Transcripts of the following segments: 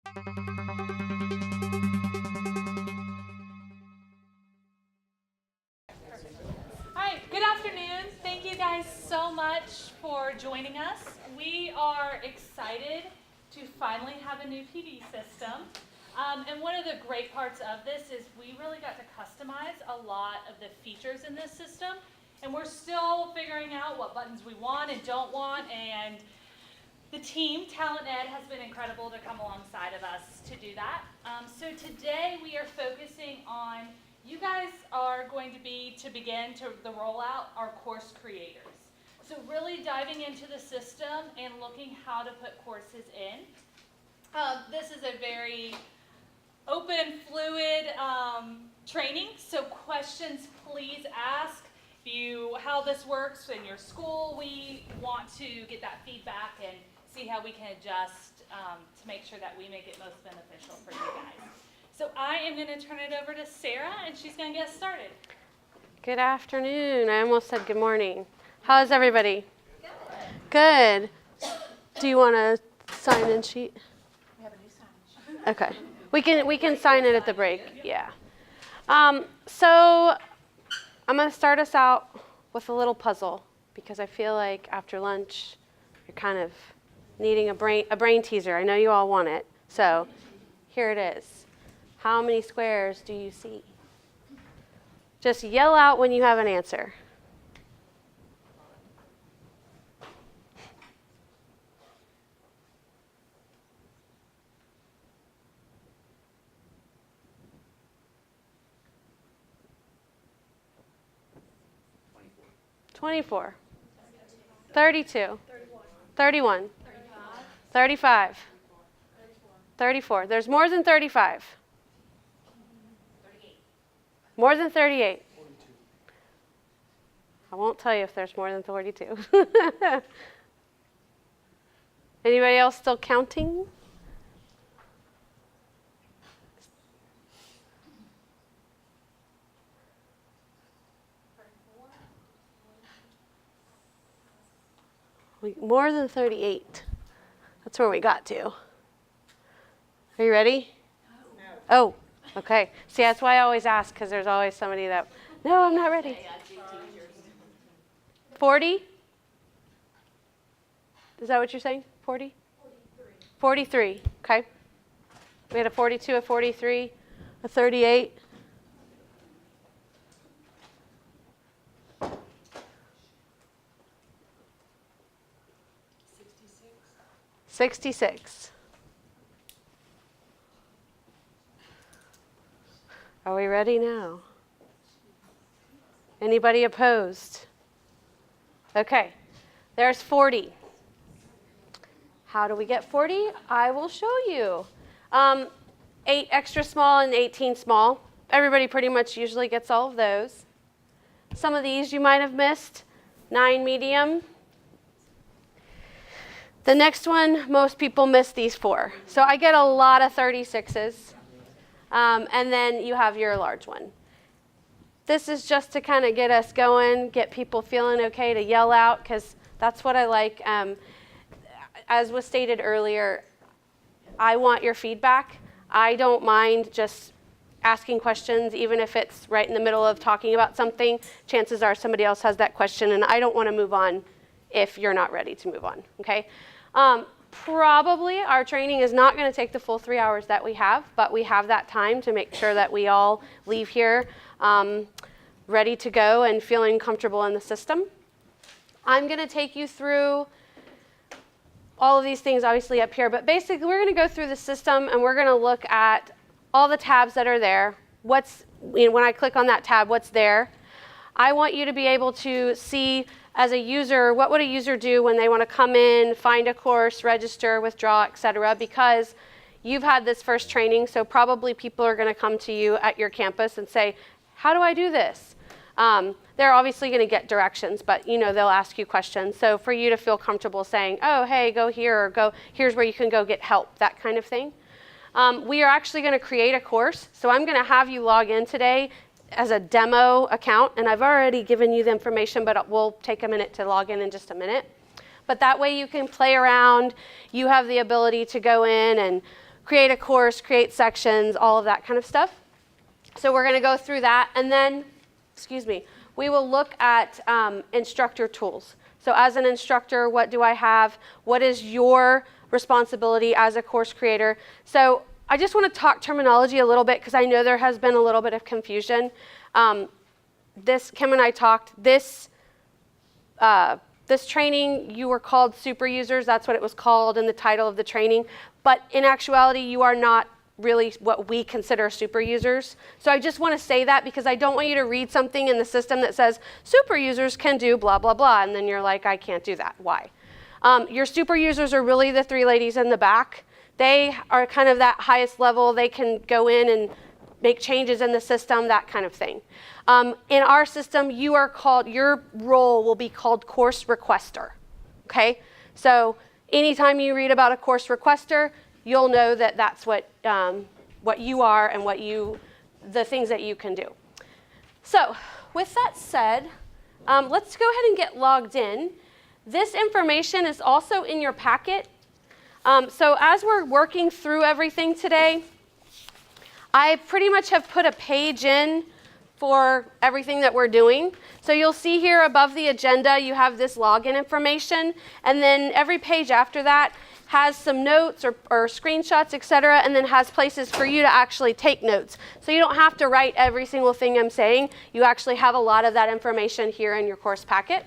All right, good afternoon. Thank you guys so much for joining us. We are excited to finally have a new PD system. And one of the great parts of this is we really got to customize a lot of the features in this system. And we're still figuring out what buttons we want and don't want. And the team, Talent Ed, has been incredible to come alongside of us to do that. So today we are focusing on, you guys are going to begin the rollout our course creators. So really diving into the system and looking how to put courses in. This is a very open, fluid training, so questions please ask. How this works in your school, we want to get that feedback and see how we can adjust to make sure that we make it most beneficial for you guys. So I am going to turn it over to Sarah, and she's going to get us started. Good afternoon. I almost said good morning. How's everybody? Good. Do you want a sign-in sheet? We have a new sign-in sheet. Okay. We can sign it at the break. Yeah. So I'm going to start us out with a little puzzle because I feel like after lunch you're kind of needing a brain teaser. I know you all want it. So here it is. How many squares do you see? Just yell out when you have an answer. $24, $32, $31, $35, $34. There's more than 35. More than 38. I won't tell you if there's more than 42. Anybody else still counting? More than 38. That's where we got to. Are you ready? No. Oh, okay. See, that's why I always ask, because there's always somebody that, no, I'm not ready. 40? Is that what you're saying? 40? 43. Okay. We had a 42, a 43, a 38. 66. Are we ready now? Anybody opposed? Okay, there's 40. How do we get 40? I will show you. 8 extra small and 18 small. Everybody pretty much usually gets all of those. Some of these you might have missed. 9 medium. The next one, most people miss these 4. So I get a lot of 36s. And then you have your large one. This is just to kind of get us going, get people feeling okay to yell out, because that's what I like. As was stated earlier, I want your feedback. I don't mind just asking questions, even if it's right in the middle of talking about something. Chances are somebody else has that question, and I don't want to move on if you're not ready to move on, okay? Probably our training is not going to take the full 3 hours that we have, but we have that time to make sure that we all leave here ready to go and feeling comfortable in the system. I'm going to take you through all of these things obviously up here, but basically we're going to go through the system and we're going to look at all the tabs that are there. When I click on that tab, what's there? I want you to be able to see as a user, what would a user do when they want to come in, find a course, register, withdraw, etc. Because you've had this first training, so probably people are going to come to you at your campus and say, how do I do this? They're obviously going to get directions, but they'll ask you questions. So for you to feel comfortable saying, oh, hey, go here, or here's where you can go get help, that kind of thing. We are actually going to create a course. So I'm going to have you log in today as a demo account, and I've already given you the information, but we'll take a minute to log in just a minute. But that way you can play around. You have the ability to go in and create a course, create sections, all of that kind of stuff. So we're going to go through that, and then, we will look at instructor tools. So as an instructor, what do I have? What is your responsibility as a course creator? So I just want to talk terminology a little bit because I know there has been a little bit of confusion. Kim and I talked, this training, you were called super users. That's what it was called in the title of the training. But in actuality, you are not really what we consider super users. So I just want to say that because I don't want you to read something in the system that says super users can do blah, blah, blah. And then you're like, I can't do that. Why? Your super users are really the three ladies in the back. They are kind of that highest level. They can go in and make changes in the system, that kind of thing. In our system, your role will be called course requester. Okay? So anytime you read about a course requester, you'll know that that's what you are and the things that you can do. So with that said, let's go ahead and get logged in. This information is also in your packet. So as we're working through everything today, I pretty much have put a page in for everything that we're doing. So you'll see here above the agenda, you have this login information, and then every page after that has some notes or screenshots, etc., and then has places for you to actually take notes. So you don't have to write every single thing I'm saying. You actually have a lot of that information here in your course packet.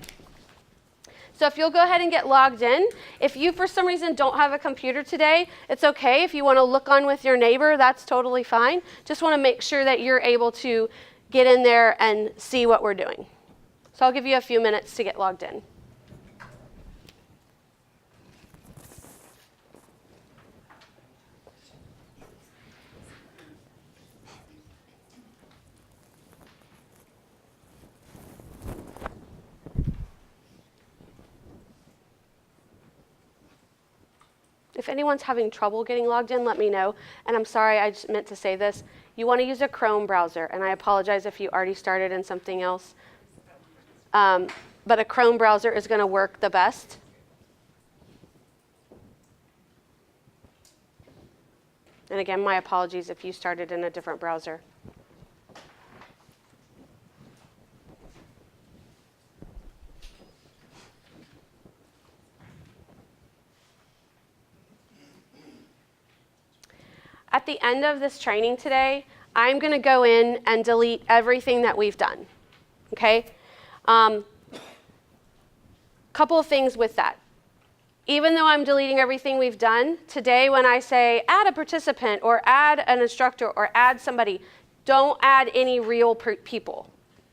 So if you'll go ahead and get logged in, if you for some reason don't have a computer today, it's okay. If you want to look on with your neighbor, that's totally fine. Just want to make sure that you're able to get in there and see what we're doing. So I'll give you a few minutes to get logged in. If anyone's having trouble getting logged in, let me know. And I'm sorry, I just meant to say this. You want to use a Chrome browser, and I apologize if you already started in something else. But a Chrome browser is going to work the best. And again, my apologies if you started in a different browser. At the end of this training today, I'm going to go in and delete everything that we've done. Okay? Couple of things with that. Even though I'm deleting everything we've done, today when I say add a participant or add an instructor or add somebody, don't add any real people.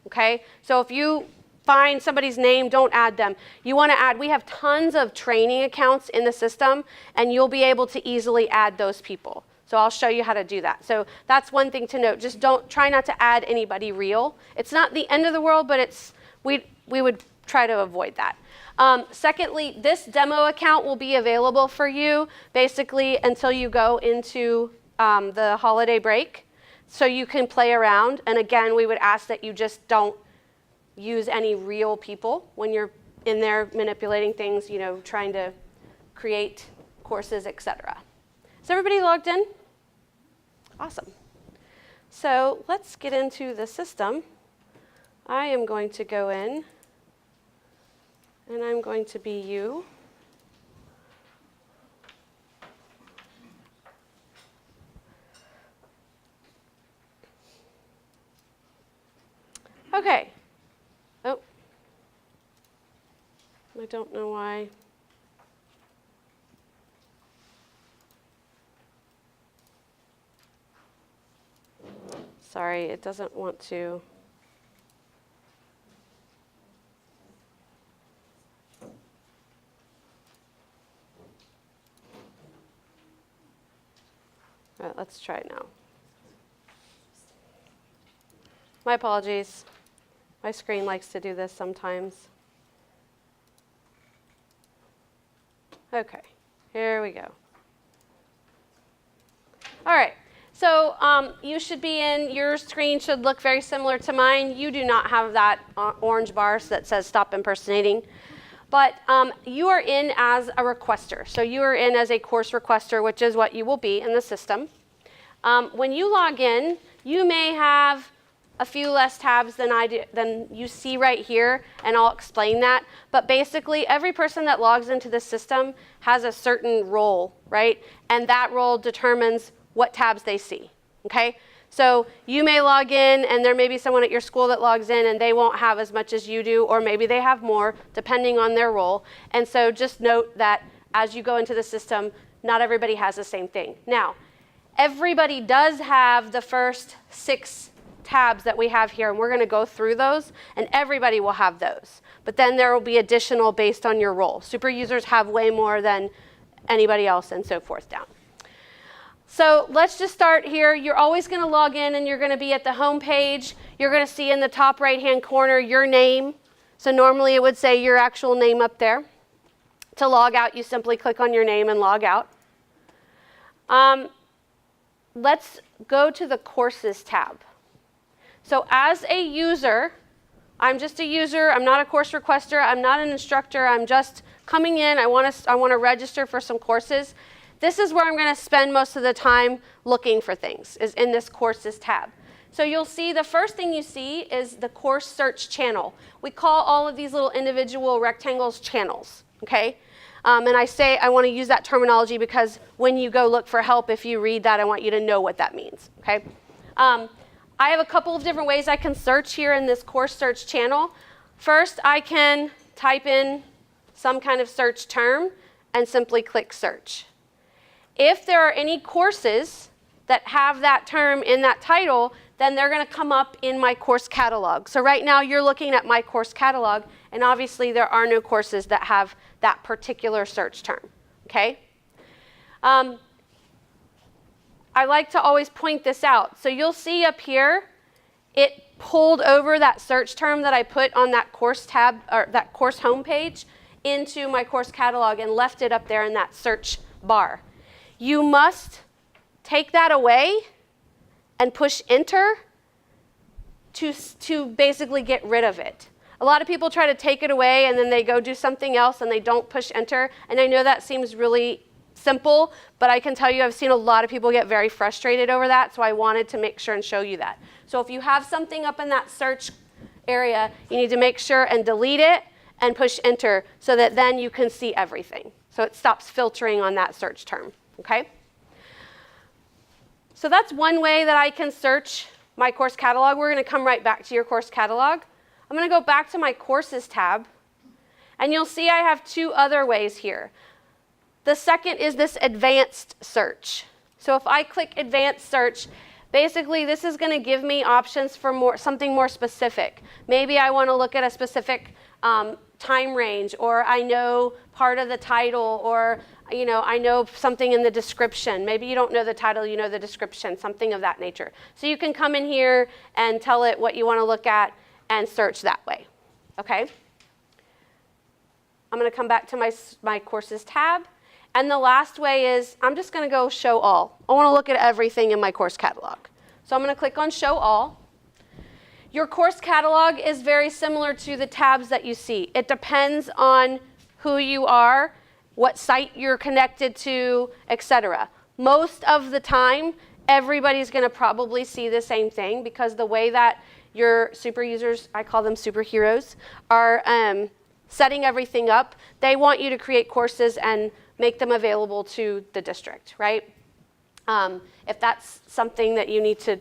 Okay? So if you find somebody's name, don't add them. You want to add, we have tons of training accounts in the system, and you'll be able to easily add those people. So I'll show you how to do that. So that's one thing to note. Just try not to add anybody real. It's not the end of the world, but we would try to avoid that. Secondly, this demo account will be available for you basically until you go into the holiday break. So you can play around. And again, we would ask that you just don't use any real people when you're in there manipulating things, trying to create courses, etc. Is everybody logged in? Awesome. So let's get into the system. I am going to go in, and I'm going to be you. Okay. Oh. I don't know why. Sorry, it doesn't want to. All right, let's try it now. My apologies. My screen likes to do this sometimes. Okay, here we go. All right. So you should be in, your screen should look very similar to mine. You do not have that orange bar that says stop impersonating. But you are in as a requester. So you are in as a course requester, which is what you will be in the system. When you log in, you may have a few less tabs than you see right here, and I'll explain that. But basically, every person that logs into the system has a certain role, right? And that role determines what tabs they see, okay? So you may log in, and there may be someone at your school that logs in, and they won't have as much as you do, or maybe they have more, depending on their role. And so just note that as you go into the system, not everybody has the same thing. Now, everybody does have the first 6 tabs that we have here, and we're going to go through those, and everybody will have those. But then there will be additional based on your role. Super users have way more than anybody else, and so forth down. So let's just start here. You're always going to log in, and you're going to be at the home page. You're going to see in the top right-hand corner your name. So normally it would say your actual name up there. To log out, you simply click on your name and log out. Let's go to the Courses tab. So as a user, I'm just a user. I'm not a course requester. I'm not an instructor. I'm just coming in. I want to register for some courses. This is where I'm going to spend most of the time looking for things, is in this Courses tab. So you'll see the first thing you see is the course search channel. We call all of these little individual rectangles channels, okay? And I say I want to use that terminology because when you go look for help, if you read that, I want you to know what that means, okay? I have a couple of different ways I can search here in this course search channel. First, I can type in some kind of search term and simply click search. If there are any courses that have that term in that title, then they're going to come up in my course catalog. So right now you're looking at my course catalog, and obviously there are no courses that have that particular search term, okay? I like to always point this out. So you'll see up here, it pulled over that search term that I put on that course tab, or that course homepage, into my course catalog and left it up there in that search bar. You must take that away and push enter to basically get rid of it. A lot of people try to take it away and then they go do something else and they don't push enter. And I know that seems really simple, but I can tell you I've seen a lot of people get very frustrated over that, so I wanted to make sure and show you that. So if you have something up in that search area, you need to make sure and delete it and push enter so that then you can see everything. So it stops filtering on that search term, okay? So that's one way that I can search my course catalog. We're going to come right back to your course catalog. I'm going to go back to my Courses tab, and you'll see I have 2 other ways here. The second is this advanced search. So if I click advanced search, basically this is going to give me options for something more specific. Maybe I want to look at a specific time range, or I know part of the title, or I know something in the description. Maybe you don't know the title, you know the description, something of that nature. So you can come in here and tell it what you want to look at and search that way, okay? I'm going to come back to my Courses tab. And the last way is I'm just going to go Show All. I want to look at everything in my course catalog. So I'm going to click on Show All. Your course catalog is very similar to the tabs that you see. It depends on who you are, what site you're connected to, etc. Most of the time, everybody's going to probably see the same thing because the way that your super users, I call them superheroes, are setting everything up, they want you to create courses and make them available to the district, right? If that's something that you need to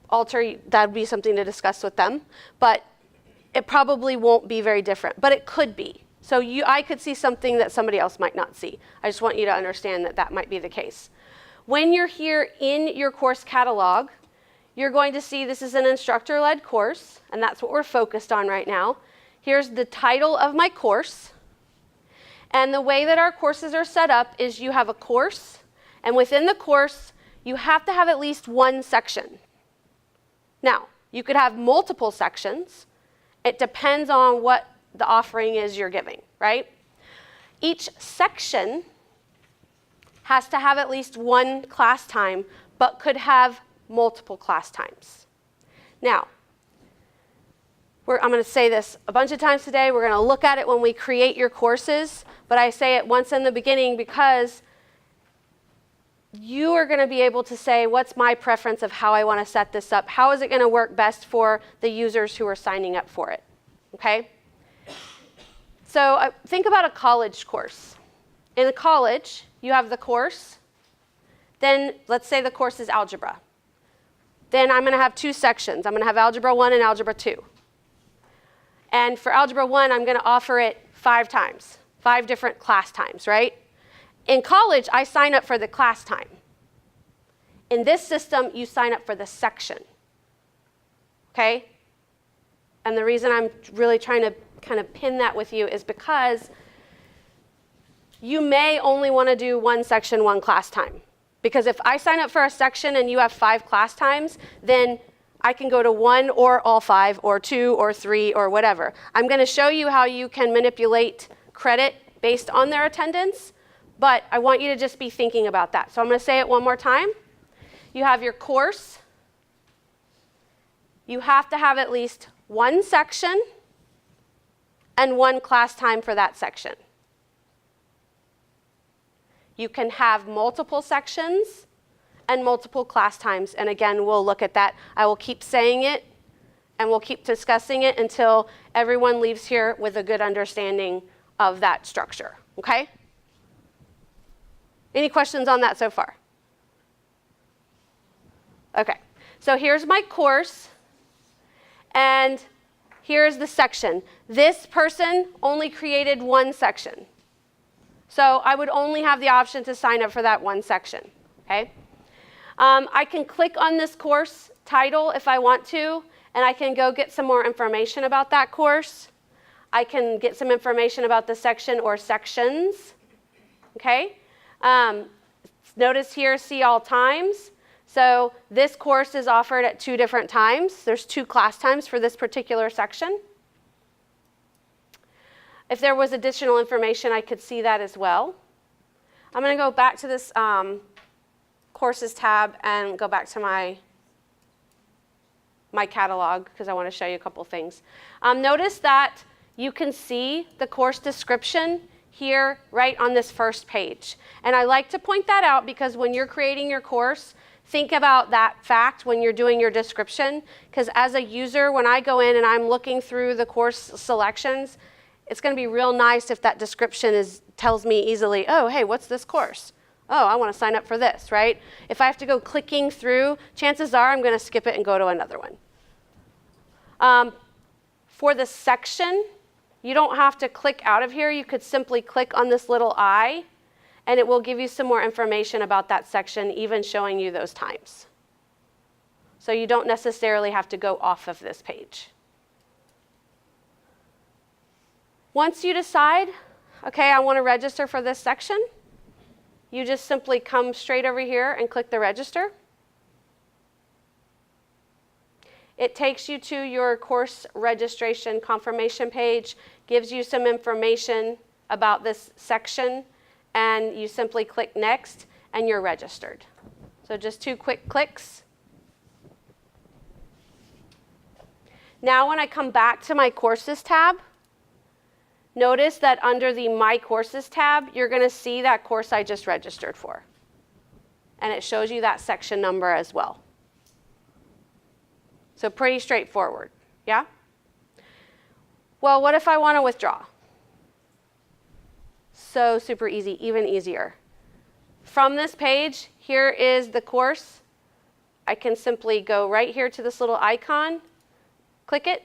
alter, that'd be something to discuss with them. But it probably won't be very different, but it could be. So I could see something that somebody else might not see. I just want you to understand that that might be the case. When you're here in your course catalog, you're going to see this is an instructor-led course, and that's what we're focused on right now. Here's the title of my course. And the way that our courses are set up is you have a course, and within the course, you have to have at least 1 section. Now, you could have multiple sections. It depends on what the offering is you're giving, right? Each section has to have at least 1 class time, but could have multiple class times. Now, I'm going to say this a bunch of times today. We're going to look at it when we create your courses, but I say it once in the beginning because you are going to be able to say, what's my preference of how I want to set this up? How is it going to work best for the users who are signing up for it? Okay? So think about a college course. In a college, you have the course. Then let's say the course is algebra. Then I'm going to have two sections. I'm going to have Algebra 1 and Algebra 2. And for Algebra 1, I'm going to offer it 5 times, 5 different class times, right? In college, I sign up for the class time. In this system, you sign up for the section. Okay? And the reason I'm really trying to kind of pin that with you is because you may only want to do one section, one class time. Because if I sign up for a section and you have 5 class times, then I can go to 1 or all 5 or 2 or 3 or whatever. I'm going to show you how you can manipulate credit based on their attendance, but I want you to just be thinking about that. So I'm going to say it one more time. You have your course. You have to have at least one section and one class time for that section. You can have multiple sections and multiple class times. And again, we'll look at that. I will keep saying it, and we'll keep discussing it until everyone leaves here with a good understanding of that structure. Okay? Any questions on that so far? Okay. So here's my course, and here's the section. This person only created one section. So I would only have the option to sign up for that one section, okay? I can click on this course title if I want to, and I can go get some more information about that course. I can get some information about the section or sections, okay? Notice here, see all times. So this course is offered at 2 different times. There's 2 class times for this particular section. If there was additional information, I could see that as well. I'm going to go back to this courses tab and go back to my catalog because I want to show you a couple things. Notice that you can see the course description here right on this first page. And I like to point that out because when you're creating your course, think about that fact when you're doing your description, because as a user, when I go in and I'm looking through the course selections, it's going to be real nice if that description tells me easily, oh, hey, what's this course? Oh, I want to sign up for this, right? If I have to go clicking through, chances are I'm going to skip it and go to another one. For the section, you don't have to click out of here. You could simply click on this little eye, and it will give you some more information about that section, even showing you those times. So you don't necessarily have to go off of this page. Once you decide, okay, I want to register for this section, you just simply come straight over here and click the register. It takes you to your course registration confirmation page, gives you some information about this section, and you simply click next, and you're registered. So just 2 quick clicks. Now when I come back to my courses tab, notice that under the My Courses tab, you're going to see that course I just registered for. And it shows you that section number as well. So pretty straightforward, yeah? Well, what if I want to withdraw? So super easy, even easier. From this page, here is the course. I can simply go right here to this little icon, click it.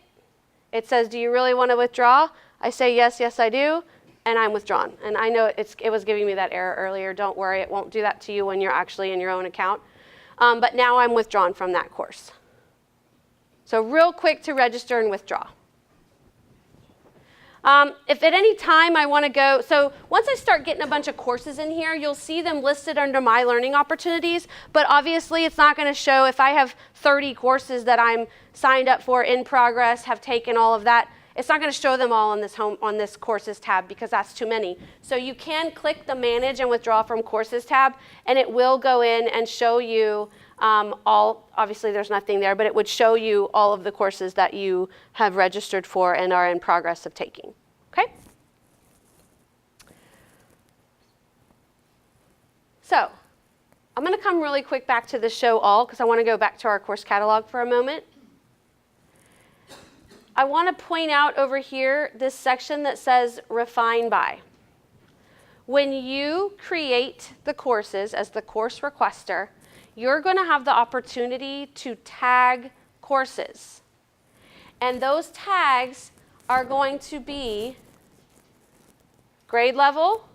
It says, do you really want to withdraw? I say, yes, yes, I do, and I'm withdrawn. And I know it was giving me that error earlier. Don't worry, it won't do that to you when you're actually in your own account. But now I'm withdrawn from that course. So real quick to register and withdraw. If at any time I want to go, so once I start getting a bunch of courses in here, you'll see them listed under My Learning Opportunities, but obviously it's not going to show if I have 30 courses that I'm signed up for in progress, have taken all of that. it's not going to show them all on this courses tab because that's too many. So you can click the manage and withdraw from courses tab, and it will go in and show you all. Obviously there's nothing there, but it would show you all of the courses that you have registered for and are in progress of taking. Okay? So I'm going to come really quick back to the show all because I want to go back to our course catalog for a moment. I want to point out over here this section that says refine by. When you create the courses as the course requester, you're going to have the opportunity to tag courses. And those tags are going to be grade level,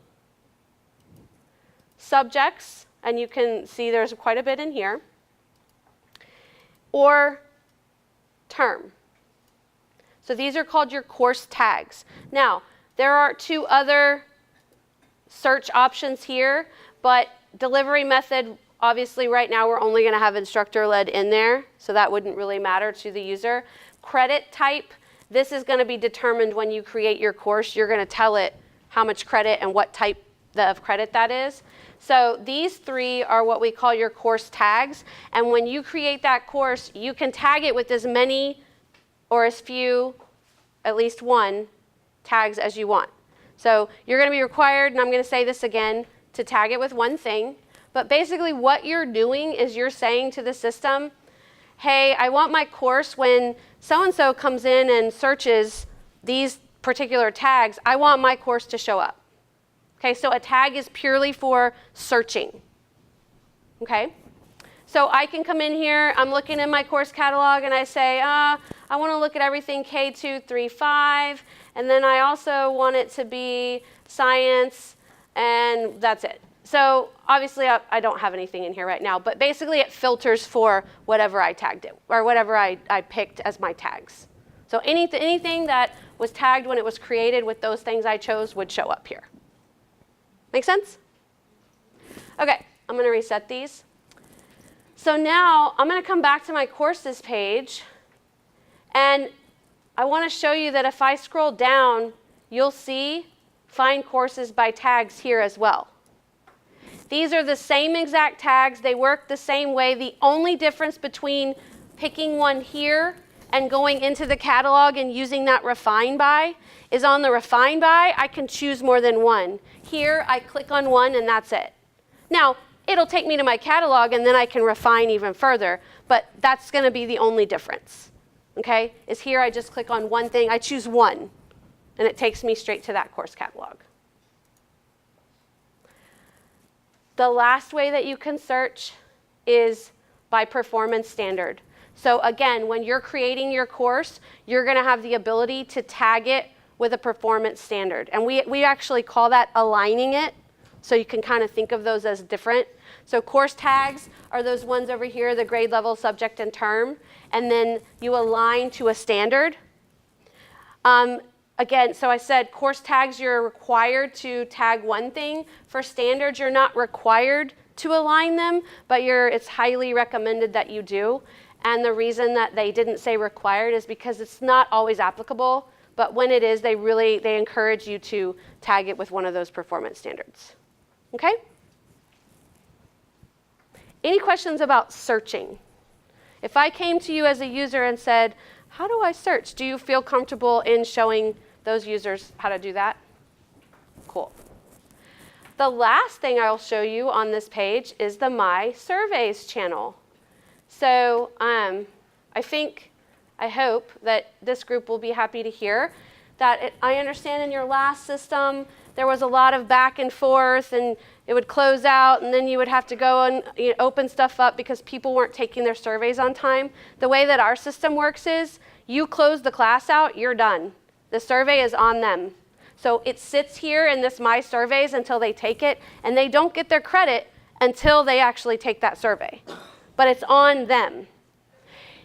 subjects, and you can see there's quite a bit in here, or term. So these are called your course tags. Now, there are 2 other search options here, but delivery method, obviously right now we're only going to have instructor-led in there, so that wouldn't really matter to the user. Credit type, this is going to be determined when you create your course. You're going to tell it how much credit and what type of credit that is. So these 3 are what we call your course tags, and when you create that course, you can tag it with as many or as few, at least 1, tags as you want. So you're going to be required, and I'm going to say this again, to tag it with 1 thing. But basically what you're doing is you're saying to the system, hey, I want my course when so-and-so comes in and searches these particular tags, I want my course to show up. Okay, so a tag is purely for searching. Okay? So I can come in here, I'm looking in my course catalog, and I say, I want to look at everything K2, 3, 5, and then I also want it to be science, and that's it. So obviously I don't have anything in here right now, but basically it filters for whatever I tagged it, or whatever I picked as my tags. So anything that was tagged when it was created with those things I chose would show up here. Make sense? Okay, I'm going to reset these. So now I'm going to come back to my courses page, and I want to show you that if I scroll down, you'll see find courses by tags here as well. These are the same exact tags. They work the same way. The only difference between picking one here and going into the catalog and using that refine by is on the refine by, I can choose more than 1. Here, I click on 1 and that's it. Now, it'll take me to my catalog and then I can refine even further, but that's going to be the only difference. Okay? Is here I just click on 1 thing, I choose 1, and it takes me straight to that course catalog. The last way that you can search is by performance standard. So again, when you're creating your course, you're going to have the ability to tag it with a performance standard. And we actually call that aligning it, so you can kind of think of those as different. So course tags are those ones over here, the grade level, subject, and term. And then you align to a standard. Again, so I said course tags, you're required to tag 1 thing. For standards, you're not required to align them, but it's highly recommended that you do. And the reason that they didn't say required is because it's not always applicable, but when it is, they encourage you to tag it with one of those performance standards. Okay? Any questions about searching? If I came to you as a user and said, how do I search? Do you feel comfortable in showing those users how to do that? Cool. The last thing I'll show you on this page is the My Surveys channel. So I hope that this group will be happy to hear that I understand in your last system there was a lot of back and forth, and it would close out, and then you would have to go and open stuff up because people weren't taking their surveys on time. The way that our system works is you close the class out, you're done. The survey is on them. So it sits here in this My Surveys until they take it, and they don't get their credit until they actually take that survey. But it's on them.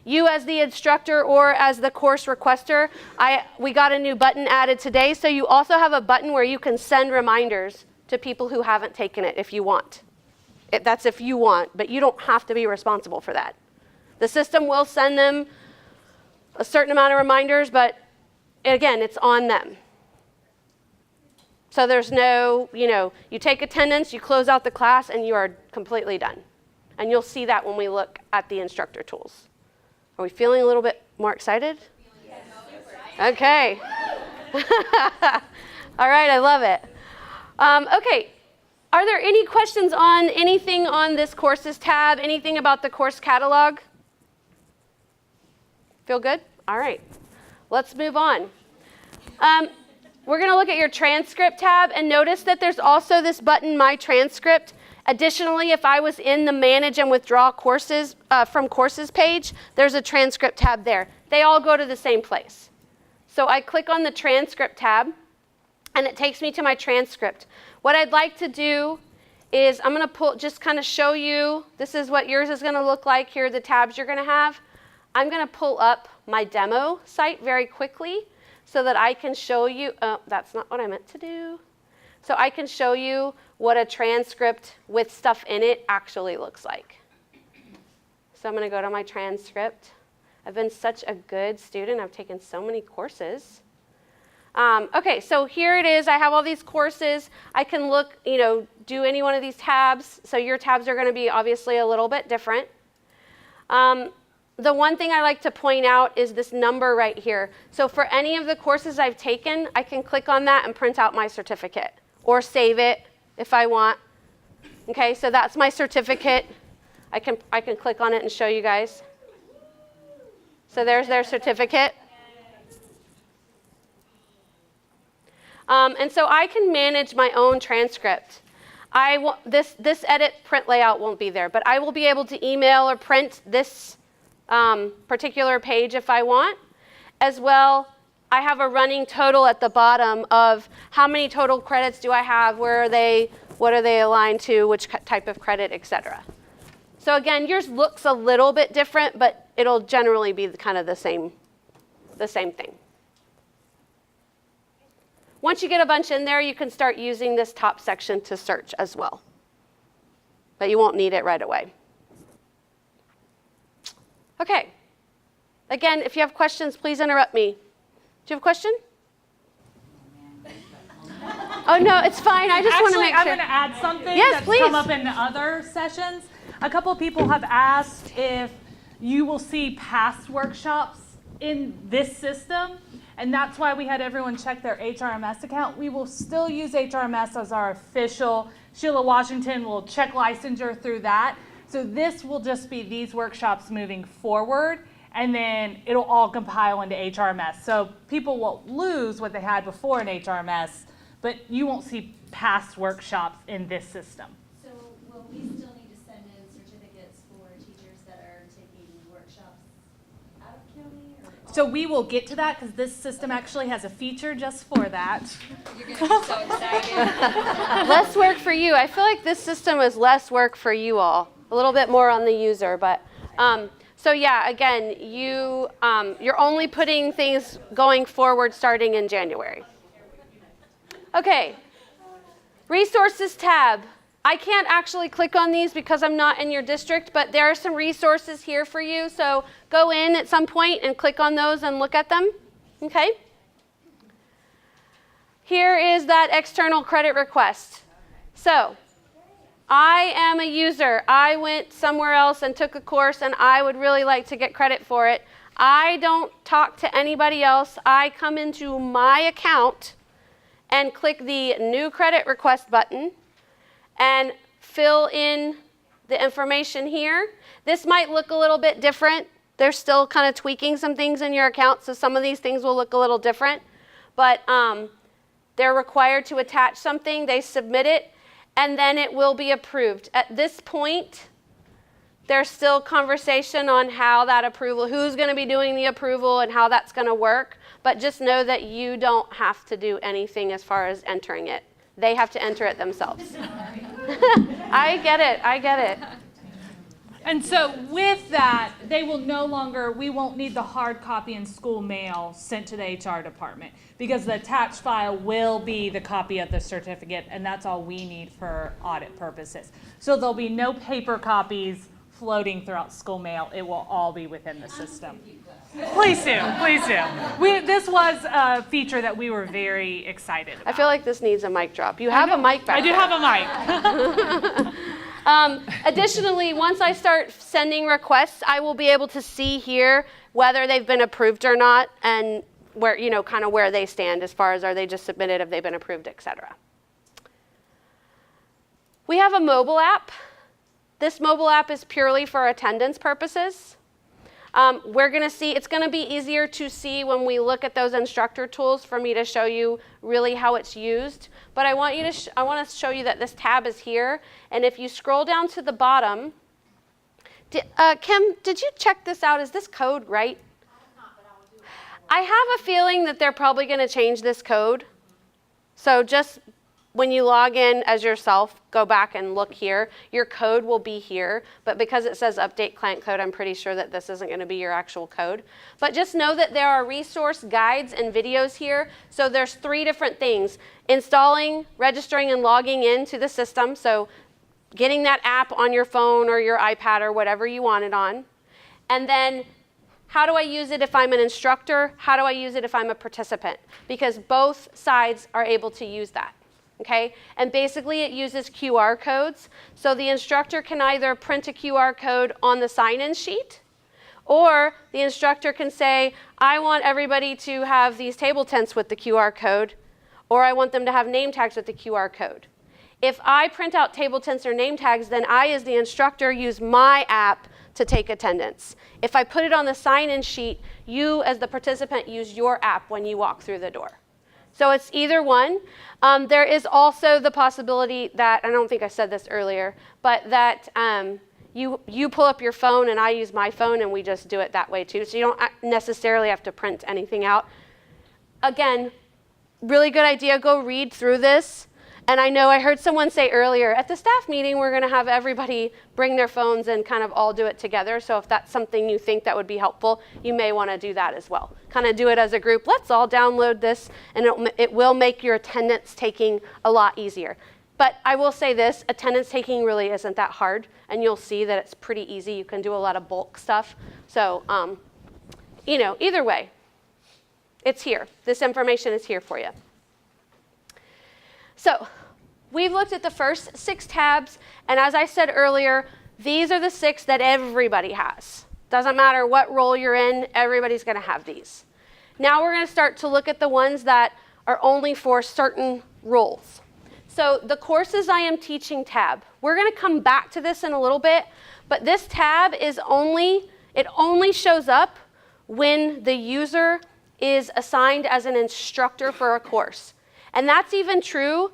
You as the instructor or as the course requester, we got a new button added today, so you also have a button where you can send reminders to people who haven't taken it if you want. That's if you want, but you don't have to be responsible for that. The system will send them a certain amount of reminders, but again, it's on them. So there's no, you take attendance, you close out the class, and you are completely done. And you'll see that when we look at the instructor tools. Are we feeling a little bit more excited? Yes. Okay. All right, I love it. Okay, are there any questions on anything on this courses tab, anything about the course catalog? Feel good? All right, let's move on. We're going to look at your transcript tab, and notice that there's also this button, My Transcript. Additionally, if I was in the Manage and Withdraw Courses from Courses page, there's a transcript tab there. They all go to the same place. So I click on the Transcript tab, and it takes me to my transcript. What I'd like to do is I'm going to just kind of show you, this is what yours is going to look like. Here are the tabs you're going to have. I'm going to pull up my demo site very quickly so that I can show you, that's not what I meant to do. So I can show you what a transcript with stuff in it actually looks like. So I'm going to go to my transcript. I've been such a good student. I've taken so many courses. Okay, so here it is. I have all these courses. I can look, do any one of these tabs. So your tabs are going to be obviously a little bit different. The one thing I like to point out is this number right here. So for any of the courses I've taken, I can click on that and print out my certificate or save it if I want. Okay, so that's my certificate. I can click on it and show you guys. So there's their certificate. And so I can manage my own transcript. This edit print layout won't be there, but I will be able to email or print this particular page if I want. As well, I have a running total at the bottom of how many total credits do I have, where are they, what are they aligned to, which type of credit, etc. So again, yours looks a little bit different, but it'll generally be kind of the same thing. Once you get a bunch in there, you can start using this top section to search as well. But you won't need it right away. Okay. Again, if you have questions, please interrupt me. Do you have a question? Oh, no, it's fine. I just want to make sure. I'm going to add something that's please. come up in other sessions. A couple people have asked if you will see past workshops in this system, and that's why we had everyone check their HRMS account. We will still use HRMS as our official. Sheila Washington will check licensure through that. So this will just be these workshops moving forward, and then it'll all compile into HRMS. So people won't lose what they had before in HRMS, but you won't see past workshops in this system. So will we still need to send in certificates for teachers that are taking workshops out of county? So we will get to that because this system actually has a feature just for that. You're going to be so excited. Less work for you. I feel like this system is less work for you all. A little bit more on the user, but so yeah, again, you're only putting things going forward starting in January. Okay, resources tab. I can't actually click on these because I'm not in your district, but there are some resources here for you. So go in at some point and click on those and look at them. Okay. Here is that external credit request. So I am a user. I went somewhere else and took a course, and I would really like to get credit for it. I don't talk to anybody else. I come into my account and click the New Credit Request button and fill in the information here. This might look a little bit different. They're still kind of tweaking some things in your account, so some of these things will look a little different. But they're required to attach something. They submit it, and then it will be approved. At this point, there's still conversation on how that approval, who's going to be doing the approval and how that's going to work. But just know that you don't have to do anything as far as entering it. They have to enter it themselves. I get it. And so with that, they will no longer, we won't need the hard copy in school mail sent to the HR department because the attached file will be the copy of the certificate, and that's all we need for audit purposes. So there'll be no paper copies floating throughout school mail, it will all be within the system. Please do, please do. This was a feature that we were very excited about. I feel like this needs a mic drop. You have a mic back I do there. have a mic. Additionally, once I start sending requests, I will be able to see here whether they've been approved or not, and where, you know, kind of where they stand as far as are they just submitted, have they been approved, etc. We have a mobile app. This mobile app is purely for attendance purposes. We're going to see, it's going to be easier to see when we look at those instructor tools for me to show you really how it's used. But I want you to I want to show you that this tab is here. And if you scroll down to the bottom, Kim, did you check this out? Is this code right? I have a feeling that they're probably going to change this code. So just when you log in as yourself, go back and look here. Your code will be here, but because it says update client code, I'm pretty sure that this isn't going to be your actual code. But just know that there are resource guides and videos here. So there's 3 different things: installing, registering, and logging into the system. So getting that app on your phone or your iPad or whatever you want it on. And then how do I use it if I'm an instructor? How do I use it if I'm a participant? Because both sides are able to use that. Okay, and basically it uses QR codes. So the instructor can either print a QR code on the sign-in sheet, or the instructor can say, I want everybody to have these table tents with the QR code, or I want them to have name tags with the QR code. If I print out table tents or name tags, then I, as the instructor, use my app to take attendance. If I put it on the sign-in sheet, you, as the participant, use your app when you walk through the door. So it's either one. There is also the possibility that, I don't think I said this earlier, but that you pull up your phone and I use my phone and we just do it that way too. So you don't necessarily have to print anything out. Again, really good idea. Go read through this. And I know I heard someone say earlier, at the staff meeting, we're going to have everybody bring their phones and kind of all do it together. So if that's something you think that would be helpful, you may want to do that as well. Kind of do it as a group. Let's all download this, and it will make your attendance taking a lot easier. But I will say this, attendance taking really isn't that hard, and you'll see that it's pretty easy. You can do a lot of bulk stuff. So, you know, either way, it's here. This information is here for you. So we've looked at the first 6 tabs, and as I said earlier, these are the 6 that everybody has. Doesn't matter what role you're in, everybody's going to have these. Now we're going to start to look at the ones that are only for certain roles. So the courses I am teaching tab, we're going to come back to this in a little bit, but this tab is only shows up when the user is assigned as an instructor for a course. And that's even true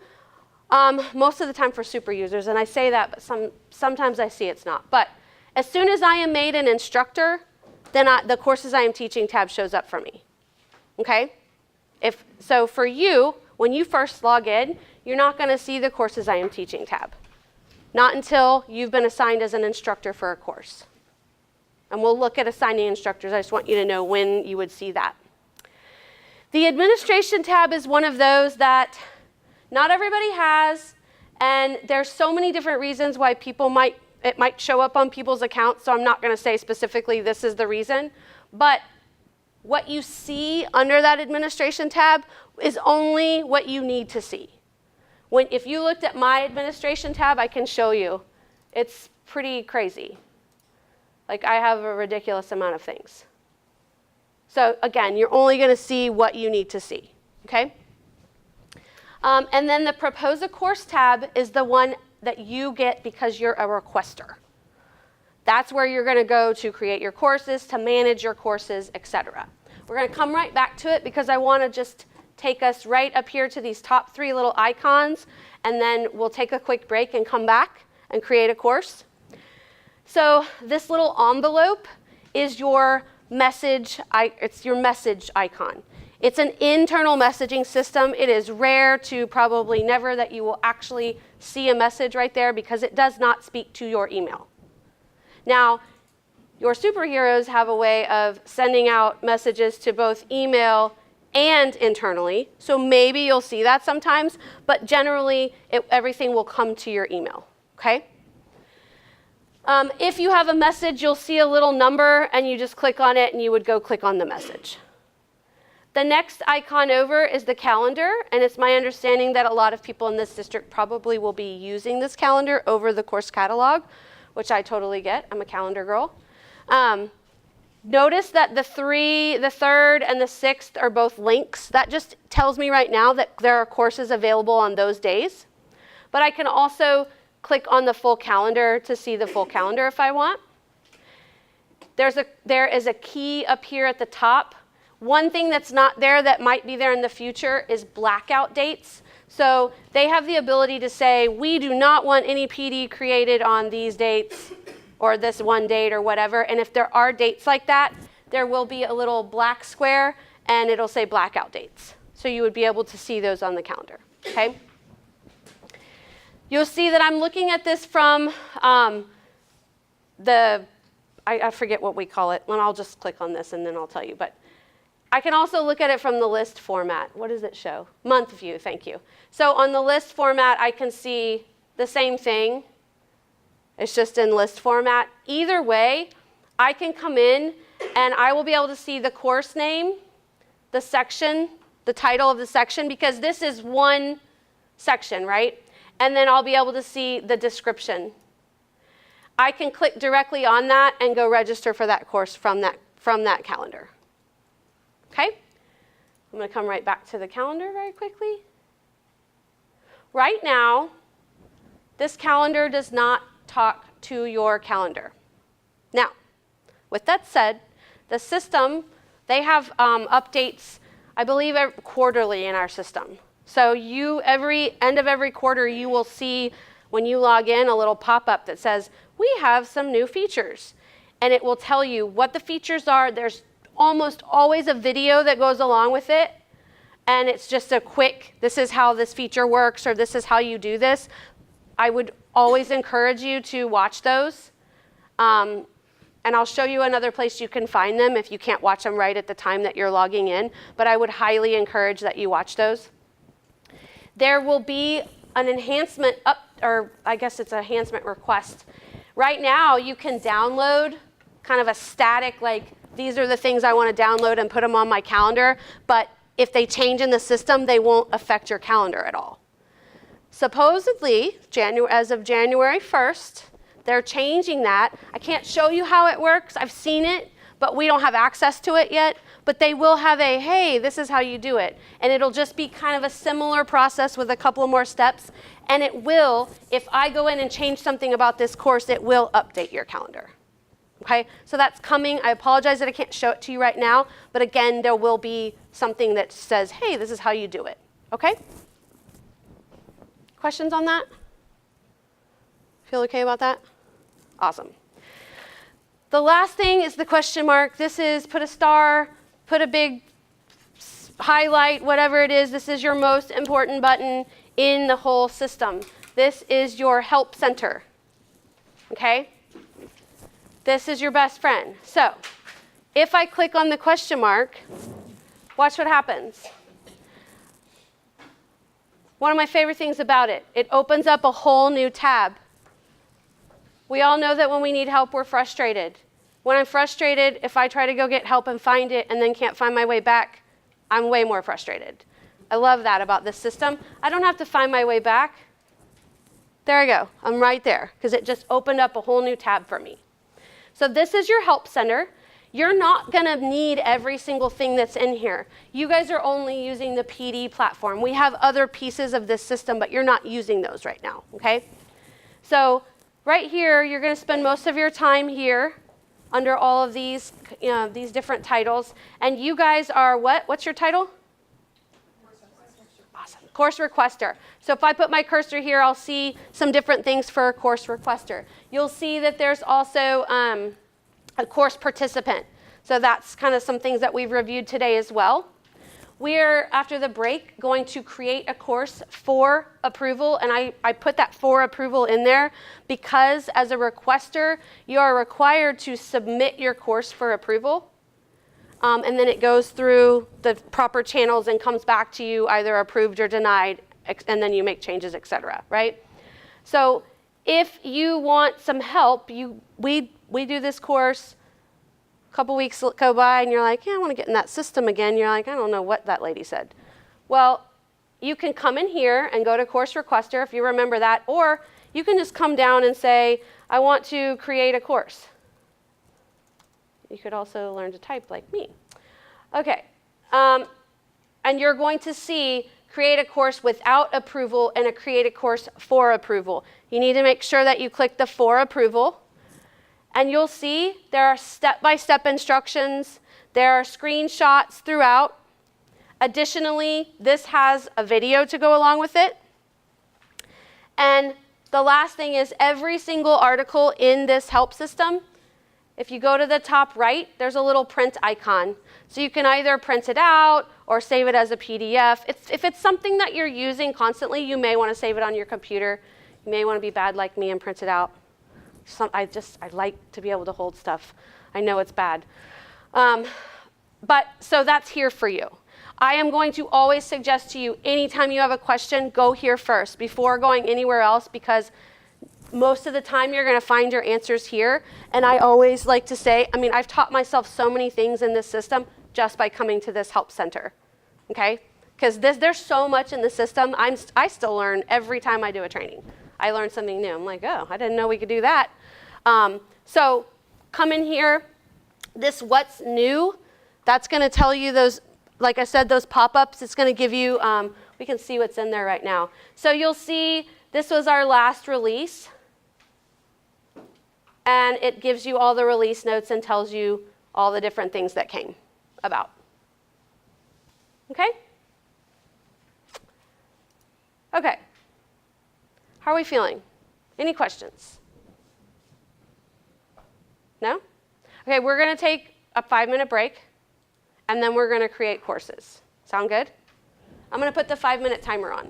most of the time for super users. And I say that, but sometimes I see it's not. But as soon as I am made an instructor, then the courses I am teaching tab shows up for me. Okay? So for you, when you first log in, you're not going to see the courses I am teaching tab. Not until you've been assigned as an instructor for a course. And we'll look at assigning instructors. I just want you to know when you would see that. The administration tab is one of those that not everybody has, and there's so many different reasons why it might show up on people's accounts, so I'm not going to say specifically this is the reason, but what you see under that administration tab is only what you need to see. If you looked at my administration tab, I can show you. It's pretty crazy. Like, I have a ridiculous amount of things. So again, you're only going to see what you need to see, okay? And then the Propose a Course tab is the one that you get because you're a requester. That's where you're going to go to create your courses, to manage your courses, etc. We're going to come right back to it because I want to just take us right up here to these top 3 little icons, and then we'll take a quick break and come back and create a course. So this little envelope is your message, it's your message icon. It's an internal messaging system. It is rare to probably never that you will actually see a message right there because it does not speak to your email. Now, your superheroes have a way of sending out messages to both email and internally, so maybe you'll see that sometimes, but generally everything will come to your email, okay? If you have a message, you'll see a little number, and you just click on it, and you would go click on the message. The next icon over is the calendar, and it's my understanding that a lot of people in this district probably will be using this calendar over the course catalog, which I totally get. I'm a calendar girl. Notice that the third, and the 6th are both links. That just tells me right now that there are courses available on those days. But I can also click on the full calendar to see the full calendar if I want. There is a key up here at the top. One thing that's not there that might be there in the future is blackout dates. So they have the ability to say, we do not want any PD created on these dates or this one date or whatever. And if there are dates like that, there will be a little black square and it'll say blackout dates. So you would be able to see those on the calendar, okay? You'll see that I'm looking at this from I forget what we call it, and I'll just click on this and then I'll tell you. But I can also look at it from the list format. What does it show? Month view, thank you. So on the list format, I can see the same thing. It's just in list format. Either way, I can come in and I will be able to see the course name, the section, the title of the section, because this is one section, right? And then I'll be able to see the description. I can click directly on that and go register for that course from that calendar. Okay? I'm going to come right back to the calendar very quickly. Right now, this calendar does not talk to your calendar. Now, with that said, the system, they have updates, I believe, quarterly in our system. So every end of every quarter, you will see when you log in a little pop-up that says, we have some new features. And it will tell you what the features are. There's almost always a video that goes along with it. And it's just a quick, this is how this feature works, or this is how you do this. I would always encourage you to watch those. And I'll show you another place you can find them if you can't watch them right at the time that you're logging in. But I would highly encourage that you watch those. There will be an enhancement or I guess it's an enhancement request. Right now, you can download kind of a static, like, these are the things I want to download and put them on my calendar. But if they change in the system, they won't affect your calendar at all. Supposedly, as of January 1st, they're changing that. I can't show you how it works. I've seen it, but we don't have access to it yet. But they will have hey, this is how you do it. And it'll just be kind of a similar process with a couple more steps. And it will, if I go in and change something about this course, it will update your calendar. Okay, so that's coming. I apologize that I can't show it to you right now. But again, there will be something that says, hey, this is how you do it. Okay? Questions on that? Feel okay about that? Awesome. The last thing is the question mark. This is put a star, put a big highlight, whatever it is. This is your most important button in the whole system. This is your help center. Okay? This is your best friend. So if I click on the question mark, watch what happens. One of my favorite things about it, it opens up a whole new tab. We all know that when we need help, we're frustrated. When I'm frustrated, if I try to go get help and find it and then can't find my way back, I'm way more frustrated. I love that about this system. I don't have to find my way back. There I go. I'm right there because it just opened up a whole new tab for me. So this is your help center. You're not going to need every single thing that's in here. You guys are only using the PD platform. We have other pieces of this system, but you're not using those right now, okay? So right here, you're going to spend most of your time here under all of these, these different titles. And you guys are what? What's your title? Awesome. Course requester. So if I put my cursor here, I'll see some different things for a course requester. You'll see that there's also a course participant. So that's kind of some things that we've reviewed today as well. We're, after the break, going to create a course for approval. And I put that for approval in there because as a requester, you are required to submit your course for approval. And then it goes through the proper channels and comes back to you either approved or denied, and then you make changes, et cetera, right? So If you want some help, we do this course, a couple weeks go by, and you're like, yeah, I want to get in that system again. You're like, I don't know what that lady said. Well, you can come in here and go to Course Requester if you remember that, or you can just come down and say, I want to create a course. You could also learn to type like me. Okay, and you're going to see create a course without approval and a create a course for approval. You need to make sure that you click the for approval, and you'll see there are step-by-step instructions. There are screenshots throughout. Additionally, this has a video to go along with it. And the last thing is every single article in this help system, if you go to the top right, there's a little print icon. So you can either print it out or save it as a PDF. If it's something that you're using constantly, you may want to save it on your computer. You may want to be bad like me and print it out. I like to be able to hold stuff. I know it's bad. So that's here for you. I am going to always suggest to you, anytime you have a question, go here first before going anywhere else, because most of the time you're going to find your answers here. And I always like to say, I've taught myself so many things in this system just by coming to this help center, okay? Because there's so much in the system. I still learn every time I do a training. I learn something new. I'm like, oh, I didn't know we could do that. So come in here. This what's new, that's going to tell you those, like I said, those pop-ups. It's going to give you, we can see what's in there right now. So you'll see this was our last release. And it gives you all the release notes and tells you all the different things that came about. Okay? Okay. How are we feeling? Any questions? No? Okay, we're going to take a 5-minute break, and then we're going to create courses. Sound good? I'm going to put the 5-minute timer on.